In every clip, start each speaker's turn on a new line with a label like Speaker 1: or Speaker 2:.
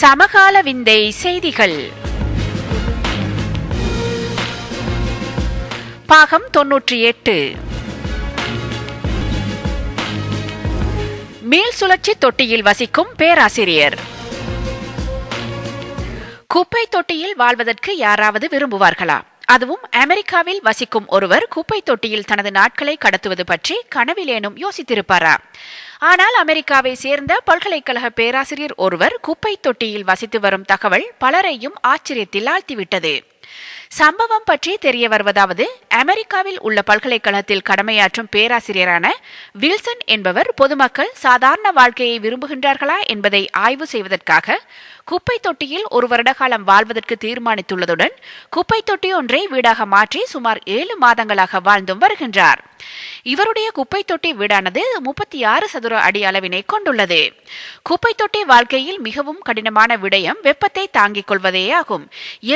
Speaker 1: சமகால விந்தை செய்திகள் பாகம் 98. மீள் சுழற்சி தொட்டியில் வசிக்கும் பேராசிரியர். குப்பை தொட்டியில் வாழ்வதற்கு யாராவது விரும்புவார்களா? அதுவும் அமெரிக்காவில் வசிக்கும் ஒருவர் குப்பை தொட்டியில் தனது நாட்களை கடத்துவது பற்றி கனவிலேனும் யோசித்திருப்பாரா? ஆனால் அமெரிக்காவை சேர்ந்த பல்கலைக்கழக பேராசிரியர் ஒருவர் குப்பை தொட்டியில் வசித்து வரும் தகவல் பலரையும் ஆச்சரியத்தில் ஆழ்த்திவிட்டது. சம்பவம் பற்றி தெரிய வருவதாவது, அமெரிக்காவில் உள்ள பல்கலைக்கழகத்தில் கடமையாற்றும் பேராசிரியரான வில்சன் என்பவர் பொதுமக்கள் சாதாரண வாழ்க்கையை விரும்புகின்றார்களா என்பதை ஆய்வு செய்வதற்காக குப்பை தொட்டியில் ஒரு வருட காலம் வாழ்வதற்கு தீர்மானித்துள்ளதுடன் குப்பை தொட்டி ஒன்றை வீடாக மாற்றி சுமார் 7 மாதங்களாக வாழ்ந்தும் வருகின்றார். இவருடைய குப்பை தொட்டி வீடானது 36 சதுர அடி அளவினை கொண்டுள்ளது. குப்பை தொட்டி வாழ்க்கையில் மிகவும் கடினமான விடயம் வெப்பத்தை தாங்கிக் கொள்வதே ஆகும்.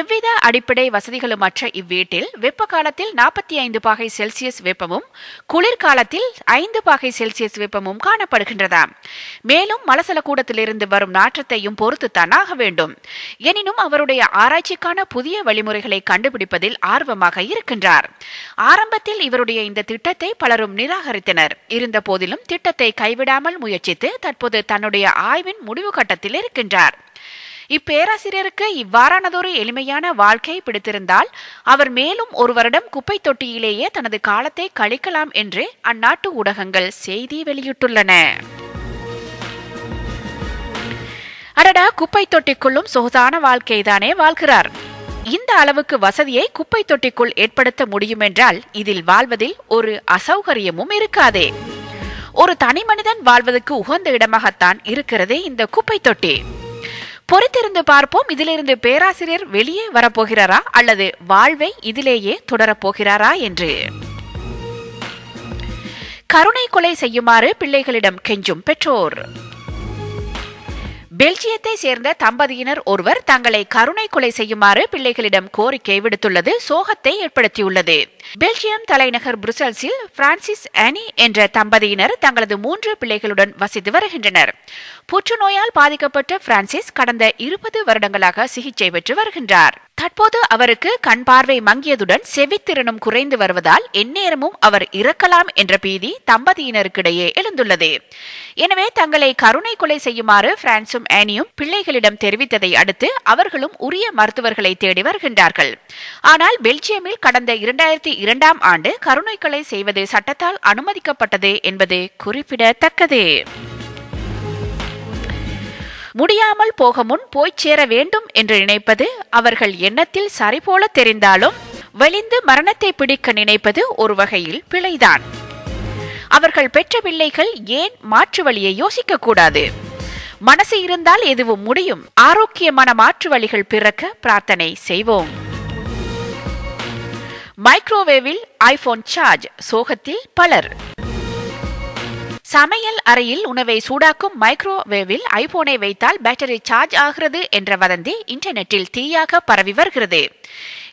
Speaker 1: எவ்வித அடிப்படை வசதிகளுமற்ற இவ்வீட்டில் வெப்ப காலத்தில் 45 பாகை செல்சியஸ் வெப்பமும் குளிர்காலத்தில் 5 பாகை செல்சியஸ் வெப்பமும் காணப்படுகின்றதாம். மேலும் மலசல கூடத்திலிருந்து வரும் நாற்றத்தையும் பொறுத்துத்தான் ஆக வேண்டும். எனினும் அவருடைய ஆராய்ச்சிக்கான புதிய வழிமுறைகளை கண்டுபிடிப்பதில் ஆர்வமாக இருக்கின்றார். ஆரம்பத்தில் இவருடைய இந்த திட்டத்தை பலரும் நிராகரித்தனர். இருந்த போதிலும் திட்டத்தை கைவிடாமல் முயற்சித்து தற்போது தன்னுடைய ஆய்வின் முடிவு கட்டத்தில் இருக்கின்றார். இப்பேராசிரியருக்கு இவ்வாறானதொரு எளிமையான வாழ்க்கை பிடித்திருந்தால் அவர் மேலும் ஒரு வருடம் குப்பை தொட்டியிலேயே தனது காலத்தை கழிக்கலாம் என்று அந்நாட்டு ஊடகங்கள் செய்தி வெளியிட்டுள்ளன. அடடா, குப்பை தொட்டிக்குள்ளும் சொகுசான வாழ்க்கைதானே வாழ்கிறார். இந்த அளவுக்கு வசதியை குப்பை தொட்டிக்குள் ஏற்படுத்த முடியும் என்றால் இதில் வாழ்வதில் ஒரு அசௌகரியமும் இருக்காதே. ஒரு தனி மனிதன் வாழ்வதற்கு உகந்த இடமாகத்தான் இருக்கிறதே இந்த குப்பை தொட்டி. பொறுத்திருந்து பார்ப்போம், இதிலிருந்து பேராசிரியர் வெளியே வரப்போகிறாரா அல்லது வாழ்வை இதிலேயே தொடரப்போகிறாரா என்று. கருணை கொலை செய்யுமாறு பிள்ளைகளிடம் கெஞ்சும் பெற்றோர். பெல்ஜியத்தை சேர்ந்த தம்பதியினர் ஒருவர் தங்களை கருணை கொலை செய்யுமாறு பிள்ளைகளிடம் கோரிக்கை விடுத்துள்ளது சோகத்தை ஏற்படுத்தியுள்ளது. பெல்ஜியம் தலைநகர் புருசல்ஸில் பிரான்சிஸ் அனி என்ற தம்பதியினர் தங்களது 3 பிள்ளைகளுடன் வசித்து வருகின்றனர். புற்றுநோயால் பாதிக்கப்பட்ட பிரான்சிஸ் கடந்த 20 வருடங்களாக சிகிச்சை பெற்று வருகின்றார். தற்போது அவருக்கு கண் பார்வை மங்கியதுடன் செவித்திறனும் குறைந்து வருவதால் எந்நேரமும் அவர் இறக்கலாம் என்ற பீதி தம்பதியினருக்கிடையே எழுந்துள்ளது. எனவே தங்களை கருணை கொலை செய்யுமாறு பிரான்சும் ஆனியும் பிள்ளைகளிடம் தெரிவித்ததை அடுத்து அவர்களும் உரிய மருத்துவர்களை தேடி வருகின்றார்கள். ஆனால் பெல்ஜியமில் கடந்த 2002ஆம் ஆண்டு கருணை கொலை செய்வது சட்டத்தால் அனுமதிக்கப்பட்டது என்பது குறிப்பிடத்தக்கது. முடியாமல் போக முன் போய் சேர வேண்டும் என்று நினைப்பது அவர்கள் எண்ணத்தில் சரிபோல தெரிந்தாலும் வெளிந்து மரணத்தை பிடிக்க நினைப்பது ஒரு வகையில் பிழைதான். அவர்கள் பெற்ற பிள்ளைகள் ஏன் மாற்று வழியை யோசிக்க கூடாது? மனசு இருந்தால் எதுவும் முடியும். ஆரோக்கியமான மாற்று வழிகள் பிறக்க பிரார்த்தனை செய்வோம். மைக்ரோவேவில் ஐபோன் சார்ஜ், சோகத்தில் பலர். சமையல் அறையில் உணவை சூடாக்கும் மைக்ரோவேவில் ஐபோனை வைத்தால் பேட்டரி சார்ஜ் ஆகிறது என்ற வதந்தி இன்டர்நெட்டில் தீயாக பரவி வருகிறது.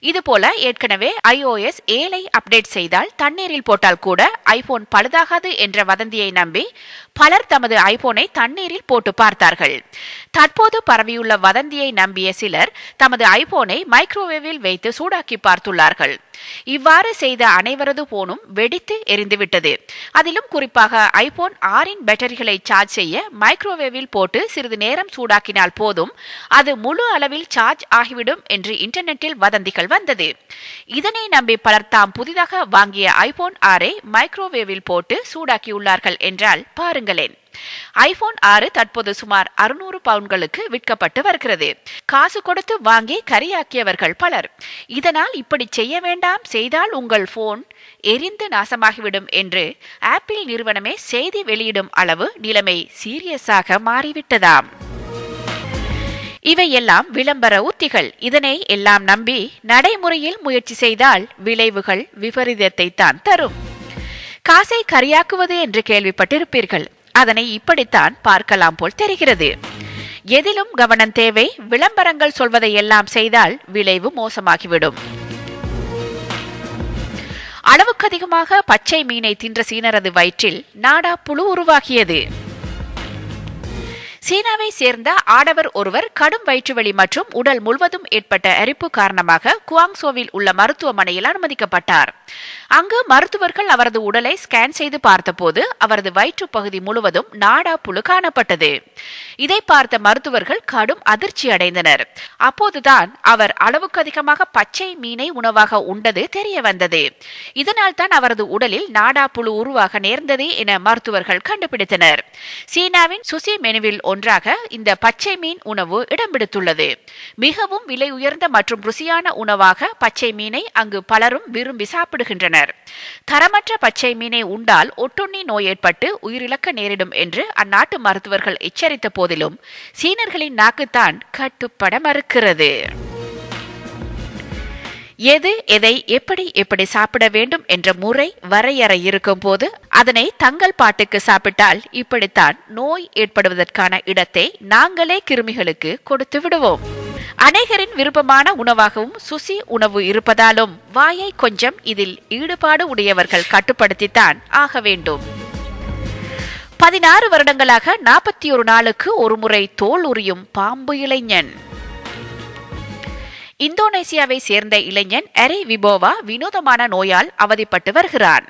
Speaker 1: இதுபோல ஏற்கனவே iOS 7 அப்டேட் செய்தால் தண்ணீரில் போட்டால் கூட ஐபோன் பழுதாகாது என்ற வதந்தியை நம்பி பலர் தமது ஐபோனை தண்ணீரில் போட்டு பார்த்தார்கள். தற்போது பரவியுள்ள வதந்தியை நம்பிய சிலர் தமது ஐபோனை மைக்ரோவேவில் வைத்து சூடாக்கி பார்த்துள்ளார்கள். இவ்வாறு செய்த அனைவரது போனும் வெடித்து எரிந்துவிட்டது. அதிலும் குறிப்பாக ஐபோன் 6 பேட்டரிகளை சார்ஜ் செய்ய மைக்ரோவேவில் போட்டு சிறிது நேரம் சூடாக்கினால் போதும், அது முழு அளவில் சார்ஜ் ஆகிவிடும் என்று இன்டர்நெட்டில் வதந்திகள் வந்தது. இதனை நம்பி பலர் தாம் புதிதாக வாங்கிய ஐபோன் 6 மைக்ரோவேவில் போட்டு சூடாக்கியுள்ளார்கள் என்றால் பாருங்களேன். ஐபோன் 6 தற்போது சுமார் 600 பவுண்ட்களுக்கு விற்கப்பட்டு வருகிறது. காசு கொடுத்து வாங்கி கரியாக்கியவர்கள் பலர். இதனால் இப்படி செய்ய வேண்டாம், செய்தால் உங்கள் போன் எரிந்து நாசமாகிவிடும் என்று ஆப்பிள் நிறுவனமே செய்தி வெளியிடும் அளவு நிலைமை சீரியஸாக மாறிவிட்டதாம். இவையெல்லாம் விளம்பர உத்திகள். இதனை எல்லாம் நம்பி நடைமுறையில் முயற்சி செய்தால் விளைவுகள் விபரீதத்தை தான் தரும். காசை கரியாக்குவது என்று கேள்விப்பட்டிருப்பீர்கள். அதனை இப்படித்தான் பார்க்கலாம் போல் தெரிகிறது. எதிலும் கவனம் தேவை. விளம்பரங்கள் சொல்வதை எல்லாம் செய்தால் விளைவு மோசமாகிவிடும். அளவுக்கு அதிகமாக பச்சை மீனை தின்ற சீனரது வயிற்றில் நாடா புழு உருவாகியது. சீனாவை சேர்ந்த ஆடவர் ஒருவர் கடும் வயிற்றுவலி மற்றும் உடல் முழுவதும் ஏற்பட்ட அரிப்பு காரணமாக குவாங்சோவில் உள்ள மருத்துவமனையில் அனுமதிக்கப்பட்டார். அங்கு மருத்துவர்கள் அவரது உடலை ஸ்கேன் செய்து பார்த்தபோது அவரது வயிற்று பகுதி முழுவதும் நாடா புழு காணப்பட்டது. இதை பார்த்த மருத்துவர்கள் கடும் அதிர்ச்சி அடைந்தனர். அப்போதுதான் அவர் அளவுக்கு அதிகமாக பச்சை மீனை உணவாக உண்டது தெரிய வந்தது. இதனால் தான் அவரது உடலில் நாடா புழு உருவாக நேர்ந்தது என மருத்துவர்கள் கண்டுபிடித்தனர். சீனாவின் சுசி மெனுவில் ஒன்றாக இந்த பச்சை மீன் உணவு இடம் பிடித்துள்ளது. மிகவும் விலை உயர்ந்த மற்றும் ருசியான உணவாக பச்சை மீனை அங்கு பலரும் விரும்பி சாப்பிடுகின்றனர். தரமற்ற பச்சை மீனை உண்டால் ஒட்டுண்ணி நோய் ஏற்பட்டு உயிரிழக்க நேரிடும் என்று அந்நாட்டு மருத்துவர்கள் எச்சரித்த போதிலும் சீனர்களின் நாக்குத்தான் கட்டுப்பட மறுக்கிறது. எது எதை எப்படி எப்படி சாப்பிட வேண்டும் என்ற முறை வரையறை இருக்கும் போது அதனை தங்கள் பாட்டுக்கு சாப்பிட்டால் இப்படித்தான் நோய் ஏற்படுவதற்கான இடத்தை நாங்களே கிருமிகளுக்கு கொடுத்து விடுவோம். அநேகரின் விருப்பமான உணவாகவும் சுசி உணவு இருப்பதாலும் வாயை கொஞ்சம் இதில் ஈடுபாடு உடையவர்கள் கட்டுப்படுத்தித்தான் ஆக வேண்டும். 16 வருடங்களாக 41 நாளுக்கு ஒருமுறை தோல் உரியும் பாம்பு இளைஞன். இந்தோனேசியாவை சேர்ந்த இளைஞன் எரி விபோவா வினோதமான நோயால் அவதிப்பட்டு வருகிறான்.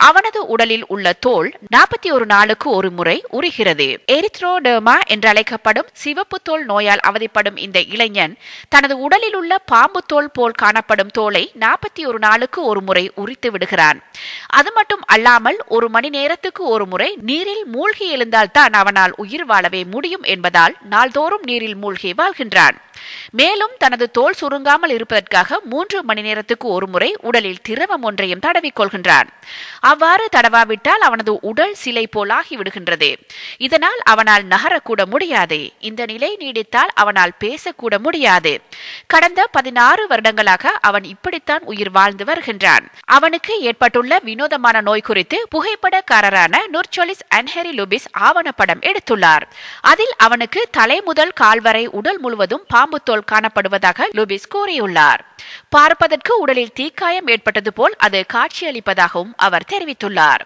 Speaker 1: அவனது உடலில் உள்ள தோல் 41 நாளுக்கு ஒரு முறை உரிகிறது. எரித்ரோடெர்மா என்று அழைக்கப்படும் சிவப்பு தோல் நோயால் அவதிப்படும் இந்த இளைஞன் தனது உடலில் உள்ள பாம்பு தோல் போல் காணப்படும் தோலை 41 நாளுக்கு ஒரு முறை உரித்து விடுகிறான். அது மட்டும் அல்லாமல் 1 மணி நேரத்துக்கு ஒரு முறை நீரில் மூழ்கி எழுந்தால் தான் அவனால் உயிர் வாழவே முடியும் என்பதால் நாள்தோறும் நீரில் மூழ்கி வாழ்கின்றான். மேலும் தனது தோல் சுருங்காமல் இருப்பதற்காக 3 மணி நேரத்துக்கு ஒரு முறை உடலில் திரவம் ஒன்றையும் தடவிக்கொள்கின்றான். அவ்வாறு தடவாவிட்டால் அவனது உடல் சிலை போலாகி விடுகின்றது. இதனால் அவனால் நகரக்கூட முடியாது. இந்த நிலை நீடித்தால் அவனால் பேசக்கூட முடியாது. கடந்த 16 வருடங்களாக அவன் இப்படித்தான் உயிர் வாழ்ந்து வருகின்றான். அவனுக்கு ஏற்பட்டுள்ள வினோதமான நோய் குறித்து புகைப்படக்காரரான நுர்ச்சொலிஸ் அன்ஹெரி லுபிஸ் ஆவணப்படம் எடுத்துள்ளார். அதில் அவனுக்கு தலை முதல் கால் வரை உடல் முழுவதும் பாம்பு தோல் காணப்படுவதாக லுபிஸ் கூறியுள்ளார். பார்ப்பதற்கு உடலில் தீக்காயம் ஏற்பட்டது போல் அது காட்சியளிப்பதாகவும் அவர் தெரிவித்துள்ளார்.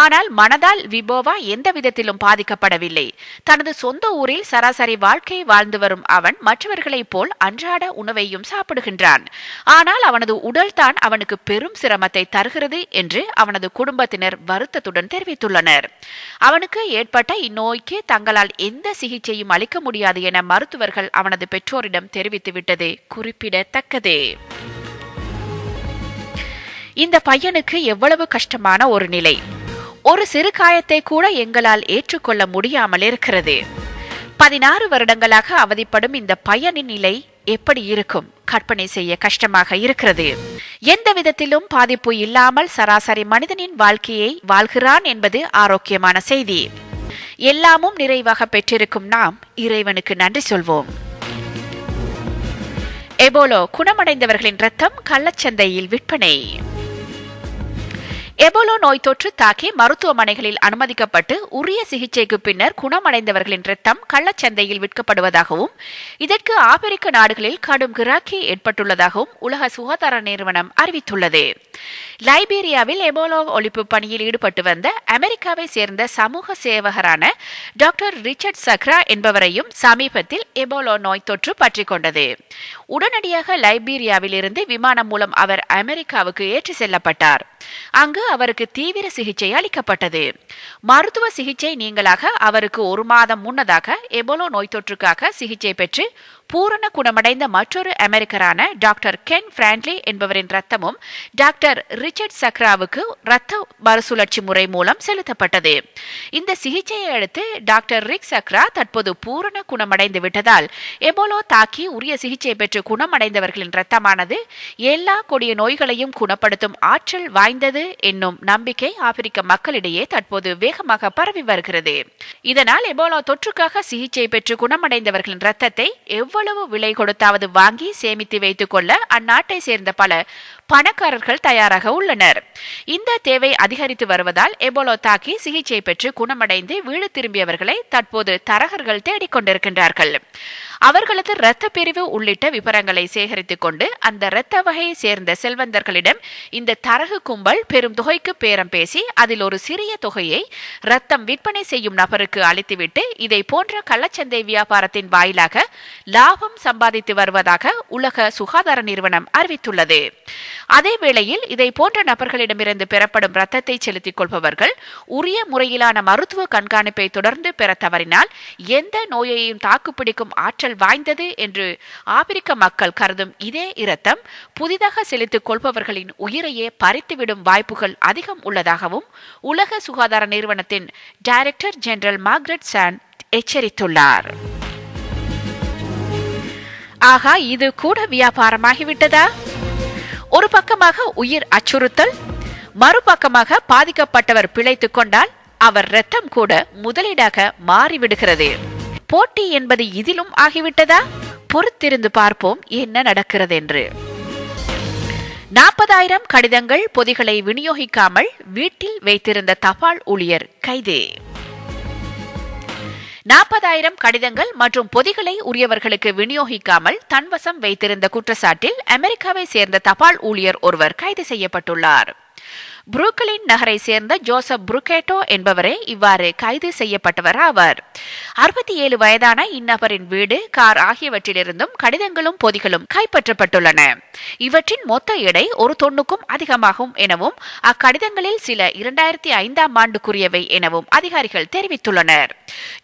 Speaker 1: ஆனால் மனதால் விபோவா எந்த விதத்திலும் பாதிக்கப்படவில்லை. தனது சொந்த ஊரில் சராசரி வாழ்க்கை வாழ்ந்து வரும் அவன் மற்றவர்களைப் போல் அன்றாட உணவையும் சாப்பிடுகின்றான். ஆனால் அவனது உடல் தான் அவனுக்கு பெரும் சிரமத்தை தருகிறது என்று அவனது குடும்பத்தினர் வருத்தத்துடன் தெரிவித்துள்ளனர். அவனுக்கு ஏற்பட்ட இந்நோய்க்கு தங்களால் எந்த சிகிச்சையும் அளிக்க முடியாது என மருத்துவர்கள் அவனது பெற்றோரிடம் தெரிவித்துவிட்டது குறிப்பிடத்தக்கது. இந்த பையனுக்கு எவ்வளவு கஷ்டமான ஒரு நிலை. ஒரு சிறு காயத்தை கூட எங்களால் ஏற்றுக்கொள்ள முடியாமல் இருக்கிறது. 16 வருடங்களாக அவதிப்படும் இந்த பையனின் நிலை எப்படி இருக்கும் கற்பனை செய்ய கஷ்டமாக இருக்கிறது. எந்த விதத்திலும் பாதிப்பு இல்லாமல் சராசரி மனிதனின் வாழ்க்கையை வாழ்கிறான் என்பது ஆரோக்கியமான செய்தி. எல்லாமும் நிறைவாக பெற்றிருக்கும் நாம் இறைவனுக்கு நன்றி சொல்வோம். எபோலா குணமடைந்தவர்களின் இரத்தம் கள்ளச்சந்தையில் விற்பனை. எபோலா நோய் தொற்று தாக்கி மருத்துவமனைகளில் அனுமதிக்கப்பட்டு உரிய சிகிச்சைக்கு பின்னர் குணமடைந்தவர்களின் இரத்தம் கள்ளச்சந்தையில் விற்கப்படுவதாகவும் இதற்கு ஆப்பிரிக்க நாடுகளில் கடும் கிராக்கி ஏற்பட்டுள்ளதாகவும் உலக சுகாதார நிறுவனம் அறிவித்துள்ளது. லைபீரியாவில் எபோலா ஒழிப்பு பணியில் ஈடுபட்டு வந்த அமெரிக்காவை சேர்ந்த சமூக சேவகரான டாக்டர் ரிச்சர்ட் சக்ரா என்பவரையும் சமீபத்தில் எபோலா நோய் தொற்று பற்றிக் கொண்டது. உடனடியாக லைபீரியாவில் இருந்து விமானம் மூலம் அவர் அமெரிக்காவுக்கு ஏற்றி செல்லப்பட்டார். அங்கு அவருக்கு தீவிர சிகிச்சை அளிக்கப்பட்டது. மருத்துவ சிகிச்சை நீங்களாக அவருக்கு 1 மாதம் முன்னதாக எபோலா நோய் தொற்றுக்காக சிகிச்சை பெற்று பூரண குணமடைந்த மற்றொரு அமெரிக்கரான டாக்டர் கென் பிராண்ட்லி என்பவரின் ரத்தமும் டாக்டர் ரிச்சர்ட் சக்ராவுக்கு ரத்த மறுசுழற்சி முறை மூலம் செலுத்தப்பட்டது. இந்த சிகிச்சையை அடுத்து டாக்டர் ரிக் சக்ரா தற்போது பூரண குணமடைந்து விட்டதால் எபோலா தாக்கி உரிய சிகிச்சை பெற்று குணமடைந்தவர்களின் ரத்தமானது எல்லா கொடிய நோய்களையும் குணப்படுத்தும் ஆற்றல் வாய்ந்தது என்னும் நம்பிக்கை ஆப்பிரிக்க மக்களிடையே தற்போது வேகமாக பரவி வருகிறது. இதனால் எபோலா தொற்றுக்காக சிகிச்சை பெற்று குணமடைந்தவர்களின் ரத்தத்தை எவ்வளவு விலை கொடுத்தாவது வாங்கி சேமித்து வைத்துக் கொள்ள அந்நாட்டை சேர்ந்த பல பணக்காரர்கள் தயாராக உள்ளனர். இந்த தேவை அதிகரித்து வருவதால் எபோலா தாக்கி சிகிச்சை பெற்று குணமடைந்து வீடு திரும்பியவர்களை தற்போது தரகர்கள் தேடிக்கொண்டிருக்கின்றார்கள். அவர்களது இரத்த பிரிவு உள்ளிட்ட விவரங்களை சேகரித்துக் கொண்டு அந்த இரத்த வகையை சேர்ந்த செல்வந்தர்களிடம் இந்த தரகு கும்பல் பெரும் தொகைக்கு பேரம் பேசி அதில் ஒரு சிறிய தொகையை ரத்தம் விற்பனை செய்யும் நபருக்கு அளித்துவிட்டு இதை போன்ற கள்ளச்சந்தை வியாபாரத்தின் வாயிலாக லாபம் சம்பாதித்து வருவதாக உலக சுகாதார நிறுவனம் அறிவித்துள்ளது. அதேவேளையில் இதை போன்ற நபர்களிடமிருந்து பெறப்படும் ரத்தத்தை செலுத்திக் கொள்பவர்கள் உரிய முறையிலான மருத்துவ கண்காணிப்பை தொடர்ந்து பெற தவறினால் எந்த நோயையும் தாக்குப்பிடிக்கும் ஆற்றல் வாய்ந்தது என்று ஆப்பிரிக்க மக்கள் கருதும் இதே இரத்தம் புதிதாக செலுத்திக் கொள்பவர்களின் உயிரையே பறித்துவிடும் வாய்ப்புகள் அதிகம் உள்ளதாகவும் உலக சுகாதார நிறுவனத்தின் டைரக்டர் ஜெனரல் மார்கரெட் சான் எச்சரித்துள்ளார். ஆகா, இது கூட வியாபாரமாகிவிட்டதா? ஒரு பக்கமாக உயிர் அச்சுறுத்தல், மறுபக்கமாக பாதிக்கப்பட்டவர் பிழைத்துக் கொண்டால் அவர் இரத்தம் கூட முதலீடாக மாறிவிடுகிறது. போட்டி என்பது இதிலும் ஆகிவிட்டதா? பொறுத்திருந்து பார்ப்போம் என்ன நடக்கிறது என்று. 40,000 கடிதங்கள் பொதிகளை விநியோகிக்காமல் வீட்டில் வைத்திருந்த தபால் ஊழியர் கைது. 40,000 கடிதங்கள் மற்றும் பொதிகளை உரியவர்களுக்கு விநியோகிக்காமல் தன்வசம் வைத்திருந்த குற்றச்சாட்டில் அமெரிக்காவை சேர்ந்த தபால் ஊழியர் ஒருவர் கைது செய்யப்பட்டுள்ளார். புரூக்ளின் நகரை சேர்ந்த ஜோசப் புருகேட்டோ என்பவரே இவ்வாறு கைது செய்யப்பட்டவர் ஆவார். 67 வயதான இந்நபரின் வீடு, கார் ஆகியவற்றிலிருந்தும் கடிதங்களும் பொதிகளும் கைப்பற்றப்பட்டுள்ளன. இவற்றின் மொத்த எடை 1 தொன்னுக்கும் அதிகமாகும் எனவும் அக்கடிதங்களில் சில 2005ஆம் ஆண்டுக்குரியவை எனவும் அதிகாரிகள் தெரிவித்துள்ளனர்.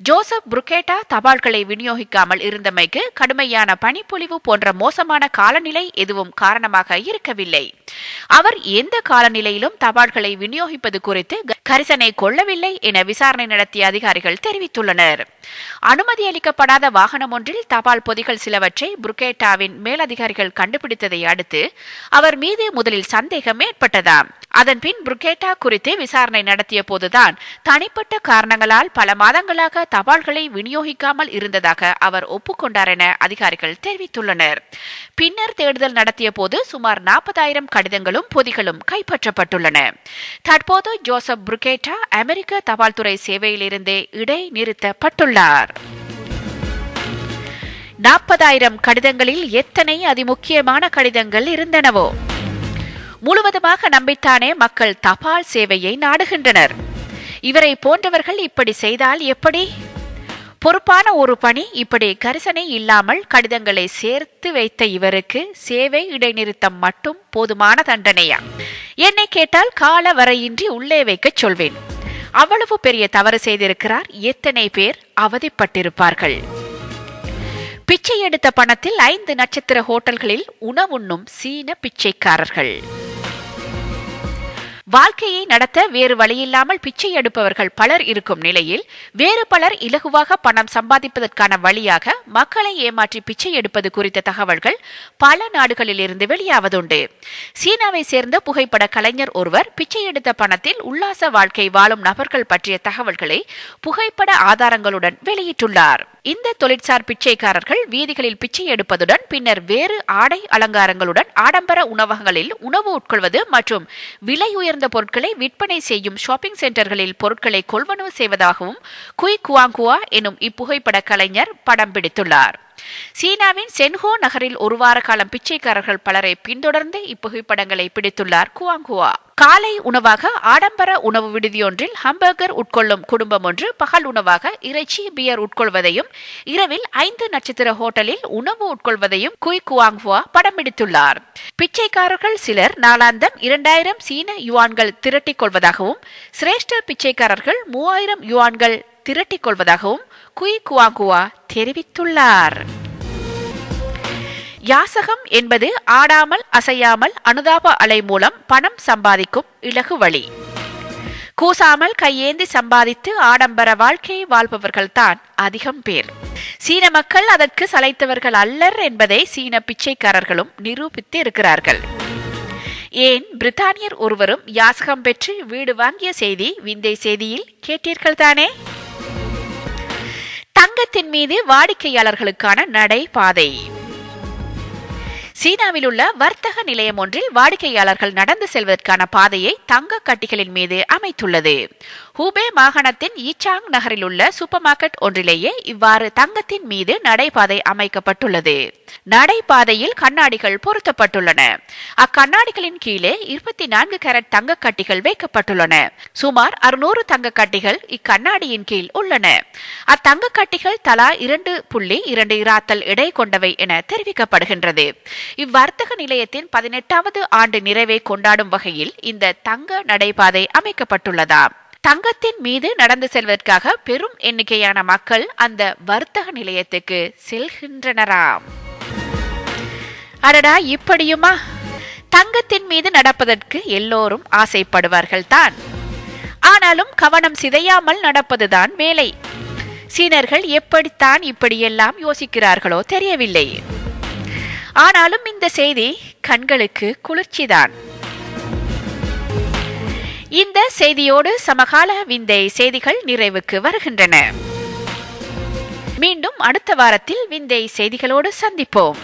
Speaker 1: ஜோசப் புருகேட்டா தபால்களை விநியோகிக்காமல் இருந்தமைக்கு கடுமையான பனிப்பொழிவு போன்ற மோசமான காலநிலை எதுவும் காரணமாக இருக்கவில்லை. அவர் எந்த காலநிலையிலும் தபால்களை விநியோகிப்பது குறித்து கரிசனை கொள்ளவில்லை என விசாரணை நடத்திய அதிகாரிகள் தெரிவித்துள்ளனர். அனுமதி அளிக்கப்படாத வாகனம் ஒன்றில் தபால் பொதிகள் சிலவற்றை புருகேட்டாவின் மேலதிகாரிகள் கண்டுபிடித்ததை அடுத்து அவர் மீது முதலில் சந்தேகம் ஏற்பட்டதாம். அதன்பின் புருகேட்டா குறித்து விசாரணை நடத்திய போதுதான் தனிப்பட்ட காரணங்களால் பல மாதங்களாக தபால்களை விநியோகிக்காமல் இருந்ததாக அவர் ஒப்புக்கொண்டார் என அதிகாரிகள் தெரிவித்துள்ளனர். பின்னர் தேடுதல் நடத்திய போது சுமார் 40,000 கடிதங்களும் பொதிகளும் கைப்பற்றப்பட்டுள்ளன. தற்போது ஜோசப் புருகேட்டா அமெரிக்க தபால்துறை சேவையிலிருந்தே இடைநிறுத்தப்பட்டுள்ளார். 40,000 கடிதங்களில் எத்தனை அதிமுக்கியமான கடிதங்கள் இருந்தனவோ? முழுவதுமாக நம்பித்தானே மக்கள் தபால் சேவையை நாடுகின்றனர். இவரை போன்றவர்கள் இப்படி செய்தால் எப்படி? பொறுப்பான ஒரு பணி இப்படி கரிசனை இல்லாமல் கடிதங்களை சேர்த்து வைத்த இவருக்கு சேவை இடைநிறுத்தம் மட்டும் போதுமான தண்டனையா? என்னை கேட்டால் கால வரையின்றி உள்ளே வைக்கச் சொல்வேன். அவ்வளவு பெரிய தவறு செய்திருக்கிறார். எத்தனை பேர் அவதிப்பட்டிருப்பார்கள். பிச்சை எடுத்த பணத்தில் 5 நட்சத்திர ஹோட்டல்களில் உணவுண்ணும் சீன பிச்சைக்காரர்கள். வாழ்க்கையை நடத்த வேறு வழியில்லாமல் பிச்சை எடுப்பவர்கள் பலர் இருக்கும் நிலையில் வேறு பலர் இலகுவாக பணம் சம்பாதிப்பதற்கான வழியாக மக்களை ஏமாற்றி பிச்சை எடுப்பது குறித்த தகவல்கள் பல நாடுகளில் இருந்து வெளியாவதுண்டு. சீனாவை சேர்ந்த புகைப்பட கலைஞர் ஒருவர் பிச்சை எடுத்த பணத்தில் உல்லாச வாழ்க்கை வாழும் நபர்கள் பற்றிய தகவல்களை புகைப்பட ஆதாரங்களுடன் வெளியிட்டுள்ளார். இந்த தொழிற்சார் பிச்சைக்காரர்கள் வீதிகளில் பிச்சை எடுப்பதுடன் பின்னர் வேறு ஆடை அலங்காரங்களுடன் ஆடம்பர உணவகங்களில் உணவு உட்கொள்வது மற்றும் விலை உயர்ந்த பொருட்களை விற்பனை செய்யும் ஷாப்பிங் சென்டர்களில் பொருட்களை கொள்வனவு செய்வதாகவும் குய் குவாங்குவா எனும் இப்புகைப்பட கலைஞர் படம் பிடித்துள்ளார். சீனாவின் சென்ஹோ நகரில் ஒரு வார காலம் பிச்சைக்காரர்கள் பலரை பின்தொடர்ந்து இப்புகைப்படங்களை பிடித்துள்ளார் குவாங்குவா. காலை உணவாக ஆடம்பர உணவு விடுதியொன்றில் ஹம்பர்கர் உட்கொள்ளும் குடும்பம் ஒன்று பகல் உணவாக இறைச்சி பியர் உட்கொள்வதையும் இரவில் 5 நட்சத்திர ஹோட்டலில் உணவு உட்கொள்வதையும் குய் குவாங்குவா படம் பிடித்துள்ளார். பிச்சைக்காரர்கள் சிலர் நாளாந்தம் 2000 சீன யுவான்கள் திரட்டிக் கொள்வதாகவும் சிரேஷ்ட பிச்சைக்காரர்கள் 3000 யுவான்கள் திரட்டிக் கொள்வதாகவும் குய் குவாங்குவா தெரிவித்துள்ளார். யாசகம் என்பது ஆடாமல் அசையாமல் அனுதாப அலை மூலம் பணம் சம்பாதிக்கும் இலகு வழி. கூசாமல் கையேந்தி சம்பாதித்து ஆடம்பர வாழ்க்கையை வாழ்பவர்கள் தான் அதிகம் பேர். சீன மக்கள் அதற்கு சளைத்தவர்கள் அல்லர் என்பதை சீன பிச்சைக்காரர்களும் நிரூபித்து இருக்கிறார்கள். ஏன் பிரித்தானியர் ஒருவரும் யாசகம் பெற்று வீடு வாங்கிய செய்தி விந்தை செய்தியில் கேட்டீர்கள் தானே. தங்கத்தின் மீது வாடிக்கையாளர்களுக்கான நடை பாதை. சீனாவில் உள்ள வர்த்தக நிலையம் ஒன்றில் வாடிக்கையாளர்கள் நடந்து செல்வதற்கான பாதையை தங்க கட்டிகளின் மீது அமைத்துள்ளது. ஹூபே மாகாணத்தின் ஈச்சாங் நகரில் உள்ள சூப்பர் மார்க்கெட் ஒன்றிலேயே இவ்வாறு தங்கத்தின் மீது நடைபாதை அமைக்கப்பட்டுள்ளது. நடைபாதையில் கண்ணாடிகள் பொருத்தப்பட்டுள்ளன. அக்கண்ணாடிகளின் கீழே 24 கேரட் தங்க கட்டிகள் வைக்கப்பட்டுள்ளன. சுமார் 600 தங்க கட்டிகள் இக்கண்ணாடியின் கீழ் உள்ளன. அத்தங்க கட்டிகள் தலா 2.2 இராத்தல் எடை கொண்டவை என தெரிவிக்கப்படுகின்றது. இவ்வர்த்தக நிலையத்தின் 18வது ஆண்டு நிறைவை கொண்டாடும் வகையில் இந்த தங்க நடைபாதை அமைக்கப்பட்டுள்ளதாம். தங்கத்தின் மீது நடந்து செல்வதற்காக பெரும் எண்ணிக்கையான மக்கள் அந்த வர்த்தக நிலையத்துக்கு செல்கின்றனராம். அடடா, இப்படியுமா? தங்கத்தின் மீது நடப்பதற்கு எல்லோரும் ஆசைப்படுவார்கள் தான். ஆனாலும் கவனம் சிதையாமல் நடப்பதுதான் வேலை. சீனர்கள் எப்படித்தான் இப்படியெல்லாம் யோசிக்கிறார்களோ தெரியவில்லை. ஆனாலும் இந்த செய்தி கண்களுக்கு குளிர்ச்சிதான். இந்த செய்தியோடு சமகால விந்தை செய்திகள் நிறைவுக்கு வருகின்றன. மீண்டும் அடுத்த வாரத்தில் விந்தை செய்திகளோடு சந்திப்போம்.